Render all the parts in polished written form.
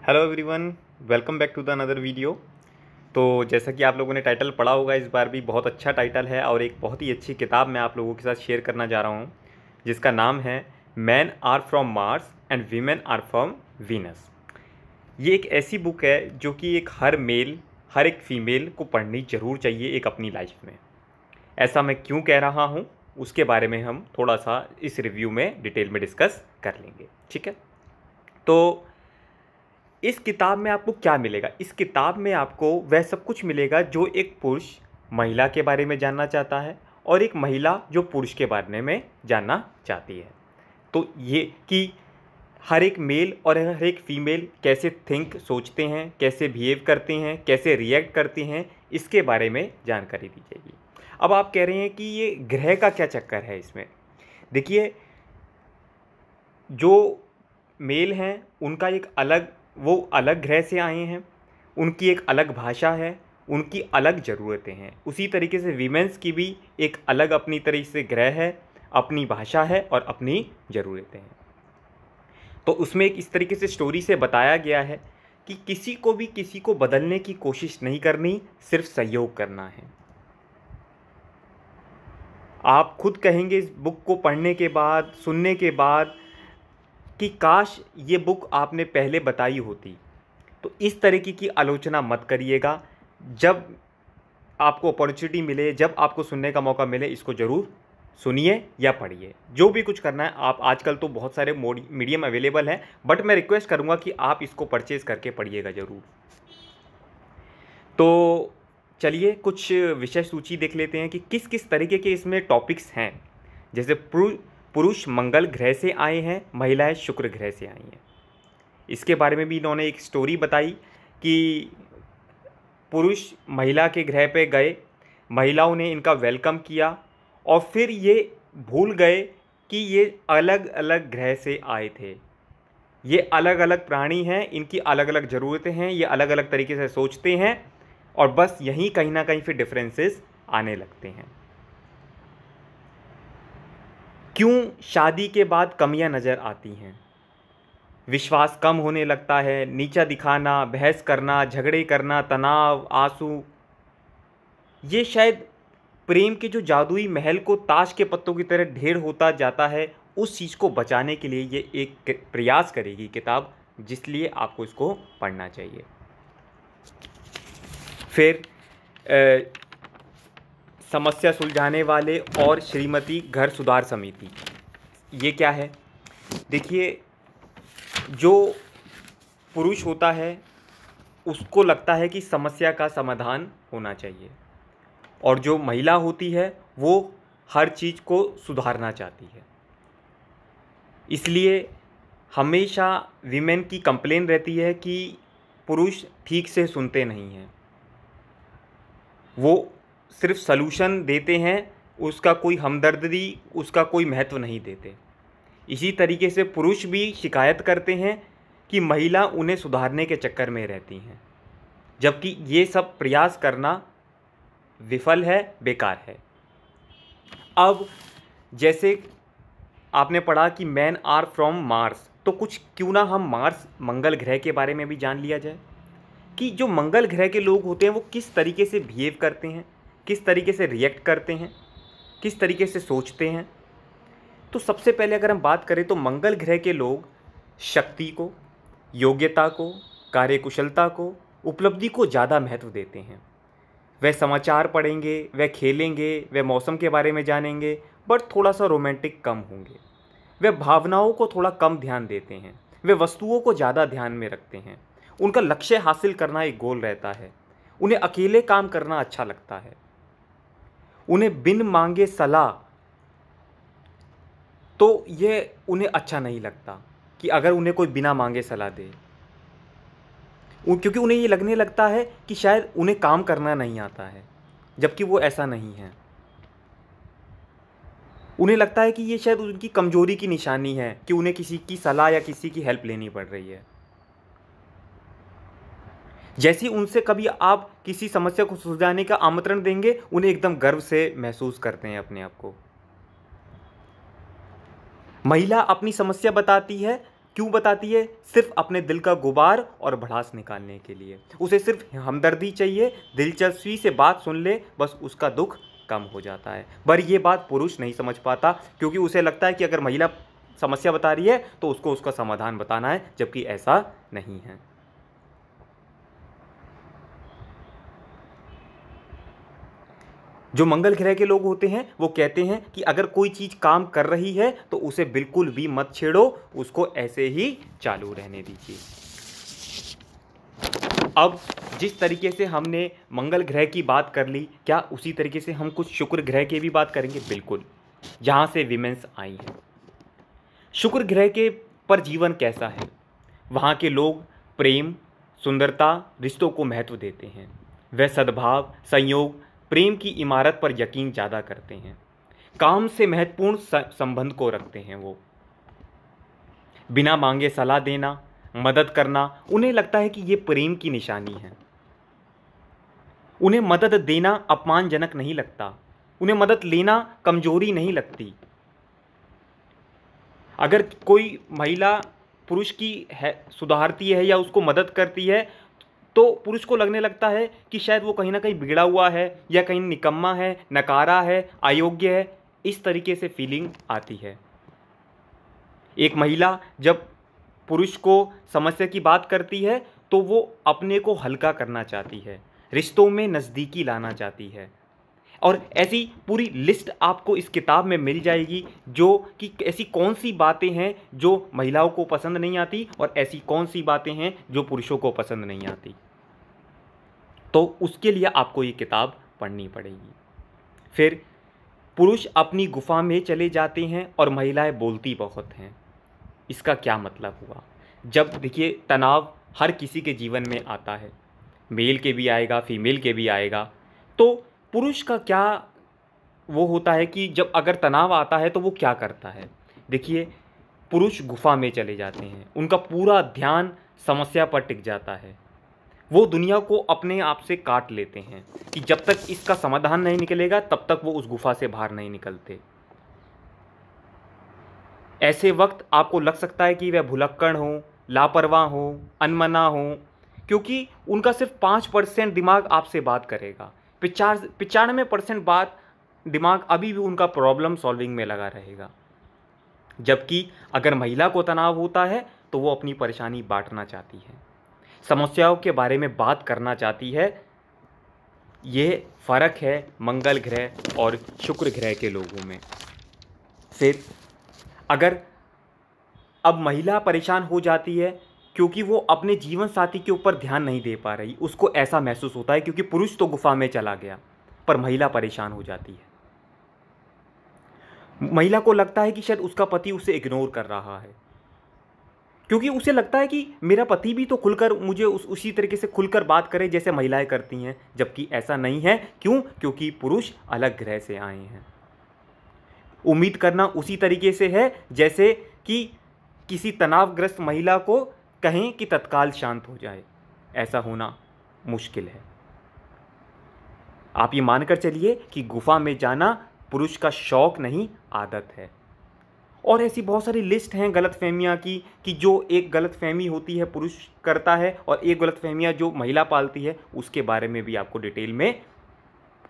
Hello everyone, welcome back to the another video. तो जैसा कि आप लोगों ने टाइटल पढ़ा होगा, इस बार भी बहुत अच्छा टाइटल है और एक बहुत ही अच्छी किताब मैं आप लोगों के साथ शेयर करना जा रहा हूँ, जिसका नाम है man are from Mars and women are from Venus. ये एक ऐसी बुक है जो कि एक हर मेल, हर एक फीमेल को पढ़नी ज़रूर चाहिए एक अपनी लाइफ में। ऐसा मैं क्यों कह रहा हूँ, उसके बारे में हम थोड़ा सा इस रिव्यू में डिटेल में डिस्कस कर लेंगे। ठीक है, तो इस किताब में आपको क्या मिलेगा? इस किताब में आपको वह सब कुछ मिलेगा जो एक पुरुष महिला के बारे में जानना चाहता है और एक महिला जो पुरुष के बारे में जानना चाहती है। तो ये कि हर एक मेल और हर एक फीमेल कैसे सोचते हैं, कैसे बिहेव करते हैं, कैसे रिएक्ट करते हैं, इसके बारे में जानकारी दी जाएगी। अब आप कह रहे हैं कि ये ग्रह का क्या चक्कर है इसमें? देखिए, जो मेल हैं उनका एक अलग, वो अलग ग्रह से आए हैं, उनकी एक अलग भाषा है, उनकी अलग ज़रूरतें हैं। उसी तरीके से वीमेंस की भी एक अलग अपनी तरीके से ग्रह है, अपनी भाषा है और अपनी ज़रूरतें हैं। तो उसमें एक इस तरीके से स्टोरी से बताया गया है कि किसी को भी किसी को बदलने की कोशिश नहीं करनी, सिर्फ सहयोग करना है। आप खुद कहेंगे इस बुक को पढ़ने के बाद, सुनने के बाद, कि काश ये बुक आपने पहले बताई होती। तो इस तरीके की आलोचना मत करिएगा। जब आपको अपॉर्चुनिटी मिले, जब आपको सुनने का मौका मिले, इसको ज़रूर सुनिए या पढ़िए। जो भी कुछ करना है आप, आजकल तो बहुत सारे मीडियम अवेलेबल हैं, बट मैं रिक्वेस्ट करूँगा कि आप इसको परचेज़ करके पढ़िएगा ज़रूर। तो चलिए कुछ विषय सूची देख लेते हैं कि किस किस तरीके के इसमें टॉपिक्स हैं। जैसे पुरुष मंगल ग्रह से आए हैं, महिलाएं शुक्र ग्रह से आई हैं। इसके बारे में भी इन्होंने एक स्टोरी बताई कि पुरुष महिला के ग्रह पे गए, महिलाओं ने इनका वेलकम किया और फिर ये भूल गए कि ये अलग अलग ग्रह से आए थे। ये अलग अलग प्राणी हैं, इनकी अलग अलग ज़रूरतें हैं, ये अलग अलग तरीके से सोचते हैं और बस यहीं कहीं ना कहीं फिर डिफरेंसेस आने लगते हैं। क्यों शादी के बाद कमियां नज़र आती हैं? विश्वास कम होने लगता है, नीचा दिखाना, बहस करना, झगड़े करना, तनाव, आंसू। ये शायद प्रेम के जो जादुई महल को ताश के पत्तों की तरह ढेर होता जाता है, उस चीज़ को बचाने के लिए ये एक प्रयास करेगी किताब, जिसलिए आपको इसको पढ़ना चाहिए। फिर समस्या सुलझाने वाले और श्रीमती घर सुधार समिति, ये क्या है? देखिए, जो पुरुष होता है उसको लगता है कि समस्या का समाधान होना चाहिए और जो महिला होती है वो हर चीज़ को सुधारना चाहती है। इसलिए हमेशा वीमेन की कंप्लेन रहती है कि पुरुष ठीक से सुनते नहीं हैं, वो सिर्फ सलूशन देते हैं, उसका कोई हमदर्दी, उसका कोई महत्व नहीं देते। इसी तरीके से पुरुष भी शिकायत करते हैं कि महिला उन्हें सुधारने के चक्कर में रहती हैं, जबकि ये सब प्रयास करना विफल है, बेकार है। अब जैसे आपने पढ़ा कि मैन आर फ्रॉम मार्स, तो कुछ क्यों ना हम मार्स मंगल ग्रह के बारे में भी जान लिया जाए कि जो मंगल ग्रह के लोग होते हैं वो किस तरीके से बिहेव करते हैं, किस तरीके से रिएक्ट करते हैं, किस तरीके से सोचते हैं। तो सबसे पहले अगर हम बात करें तो मंगल ग्रह के लोग शक्ति को, योग्यता को, कार्यकुशलता को, उपलब्धि को ज़्यादा महत्व देते हैं। वह समाचार पढ़ेंगे, वह खेलेंगे, वह मौसम के बारे में जानेंगे, बट थोड़ा सा रोमांटिक कम होंगे। वह भावनाओं को थोड़ा कम ध्यान देते हैं, वे वस्तुओं को ज़्यादा ध्यान में रखते हैं। उनका लक्ष्य हासिल करना एक गोल रहता है। उन्हें अकेले काम करना अच्छा लगता है। उन्हें बिन मांगे सलाह, तो यह उन्हें अच्छा नहीं लगता कि अगर उन्हें कोई बिना मांगे सलाह दे, क्योंकि उन्हें ये लगने लगता है कि शायद उन्हें काम करना नहीं आता है, जबकि वो ऐसा नहीं है। उन्हें लगता है कि ये शायद उनकी कमजोरी की निशानी है कि उन्हें किसी की सलाह या किसी की हेल्प लेनी पड़ रही है। जैसे उनसे कभी आप किसी समस्या को सुलझाने का आमंत्रण देंगे, उन्हें एकदम गर्व से महसूस करते हैं अपने आप को। महिला अपनी समस्या बताती है क्यों बताती है? सिर्फ अपने दिल का गुबार और भड़ास निकालने के लिए। उसे सिर्फ हमदर्दी चाहिए, दिलचस्पी से बात सुन ले, बस उसका दुख कम हो जाता है। पर ये बात पुरुष नहीं समझ पाता, क्योंकि उसे लगता है कि अगर महिला समस्या बता रही है तो उसको उसका समाधान बताना है, जबकि ऐसा नहीं है। जो मंगल ग्रह के लोग होते हैं वो कहते हैं कि अगर कोई चीज़ काम कर रही है तो उसे बिल्कुल भी मत छेड़ो, उसको ऐसे ही चालू रहने दीजिए। अब जिस तरीके से हमने मंगल ग्रह की बात कर ली, क्या उसी तरीके से हम कुछ शुक्र ग्रह की भी बात करेंगे? बिल्कुल, जहाँ से विमेंस आई हैं। शुक्र ग्रह के पर जीवन कैसा है? वहाँ के लोग प्रेम, सुंदरता, रिश्तों को महत्व देते हैं। वे सद्भाव, संयोग, प्रेम की इमारत पर यकीन ज़्यादा करते हैं। काम से महत्वपूर्ण संबंध को रखते हैं। वो बिना मांगे सलाह देना, मदद करना, उन्हें लगता है कि ये प्रेम की निशानी है। उन्हें मदद देना अपमानजनक नहीं लगता, उन्हें मदद लेना कमजोरी नहीं लगती। अगर कोई महिला पुरुष की है सुधारती है या उसको मदद करती है तो पुरुष को लगने लगता है कि शायद वो कहीं ना कहीं बिगड़ा हुआ है या कहीं निकम्मा है, नकारा है, अयोग्य है। इस तरीके से फीलिंग आती है। एक महिला जब पुरुष को समस्या की बात करती है तो वो अपने को हल्का करना चाहती है, रिश्तों में नज़दीकी लाना चाहती है। और ऐसी पूरी लिस्ट आपको इस किताब में मिल जाएगी, जो कि ऐसी कौन सी बातें हैं जो महिलाओं को पसंद नहीं आती और ऐसी कौन सी बातें हैं जो पुरुषों को पसंद नहीं आती। तो उसके लिए आपको ये किताब पढ़नी पड़ेगी। फिर पुरुष अपनी गुफा में चले जाते हैं और महिलाएं बोलती बहुत हैं। इसका क्या मतलब हुआ? जब देखिए तनाव हर किसी के जीवन में आता है, मेल के भी आएगा, फीमेल के भी आएगा। तो पुरुष का क्या वो होता है कि जब अगर तनाव आता है तो वो क्या करता है? देखिए, पुरुष गुफा में चले जाते हैं, उनका पूरा ध्यान समस्या पर टिक जाता है। वो दुनिया को अपने आप से काट लेते हैं कि जब तक इसका समाधान नहीं निकलेगा तब तक वो उस गुफा से बाहर नहीं निकलते। ऐसे वक्त आपको लग सकता है कि वह भुलक्कड़ हो, लापरवाह हो, अनमना हो, क्योंकि उनका सिर्फ 5% दिमाग आपसे बात करेगा। 95% बात दिमाग अभी भी उनका प्रॉब्लम सॉल्विंग में लगा रहेगा। जबकि अगर महिला को तनाव होता है तो वो अपनी परेशानी बांटना चाहती है, समस्याओं के बारे में बात करना चाहती है। ये फ़र्क है मंगल ग्रह और शुक्र ग्रह के लोगों में। फिर अगर अब महिला परेशान हो जाती है क्योंकि वो अपने जीवन साथी के ऊपर ध्यान नहीं दे पा रही, उसको ऐसा महसूस होता है क्योंकि पुरुष तो गुफा में चला गया, पर महिला परेशान हो जाती है। महिला को लगता है कि शायद उसका पति उसे इग्नोर कर रहा है, क्योंकि उसे लगता है कि मेरा पति भी तो खुलकर मुझे उसी तरीके से खुलकर बात करे जैसे महिलाएं करती हैं, जबकि ऐसा नहीं है। क्यों? क्योंकि पुरुष अलग ग्रह से आए हैं। उम्मीद करना उसी तरीके से है जैसे कि किसी तनावग्रस्त महिला को कहें कि तत्काल शांत हो जाए। ऐसा होना मुश्किल है। आप ये मानकर चलिए कि गुफा में जाना पुरुष का शौक नहीं, आदत है। और ऐसी बहुत सारी लिस्ट हैं गलतफहमियां की कि जो एक गलतफहमी होती है पुरुष करता है और एक गलतफहमियां जो महिला पालती है, उसके बारे में भी आपको डिटेल में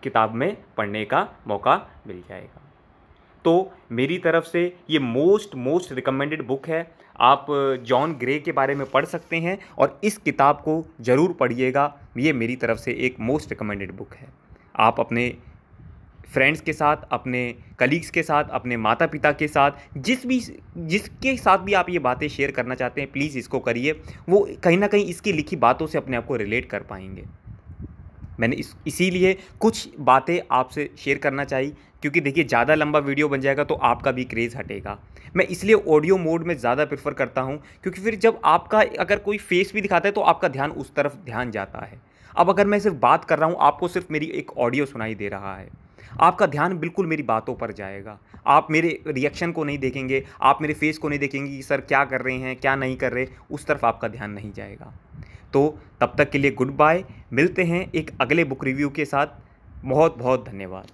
किताब में पढ़ने का मौका मिल जाएगा। तो मेरी तरफ से ये मोस्ट रिकमेंडेड बुक है। आप जॉन ग्रे के बारे में पढ़ सकते हैं और इस किताब को ज़रूर पढ़िएगा। ये मेरी तरफ से एक मोस्ट रिकमेंडेड बुक है। आप अपने फ्रेंड्स के साथ, अपने कलीग्स के साथ, अपने माता पिता के साथ, जिसके साथ भी आप ये बातें शेयर करना चाहते हैं, प्लीज़ इसको करिए। वो कहीं ना कहीं इसकी लिखी बातों से अपने आप को रिलेट कर पाएंगे। मैंने इसीलिए कुछ बातें आपसे शेयर करना चाहिए, क्योंकि देखिए ज़्यादा लंबा वीडियो बन जाएगा तो आपका भी क्रेज़ हटेगा। मैं इसलिए ऑडियो मोड में ज़्यादा प्रेफर करता हूँ, क्योंकि फिर जब आपका अगर कोई फेस भी दिखाता है तो आपका ध्यान उस तरफ ध्यान जाता है। अब अगर मैं सिर्फ बात कर रहा हूँ, आपको सिर्फ मेरी एक ऑडियो सुनाई दे रहा है, आपका ध्यान बिल्कुल मेरी बातों पर जाएगा। आप मेरे रिएक्शन को नहीं देखेंगे, आप मेरे फेस को नहीं देखेंगे कि सर क्या कर रहे हैं, क्या नहीं कर रहे, उस तरफ आपका ध्यान नहीं जाएगा। तो तब तक के लिए गुड बाय। मिलते हैं एक अगले बुक रिव्यू के साथ। बहुत बहुत धन्यवाद।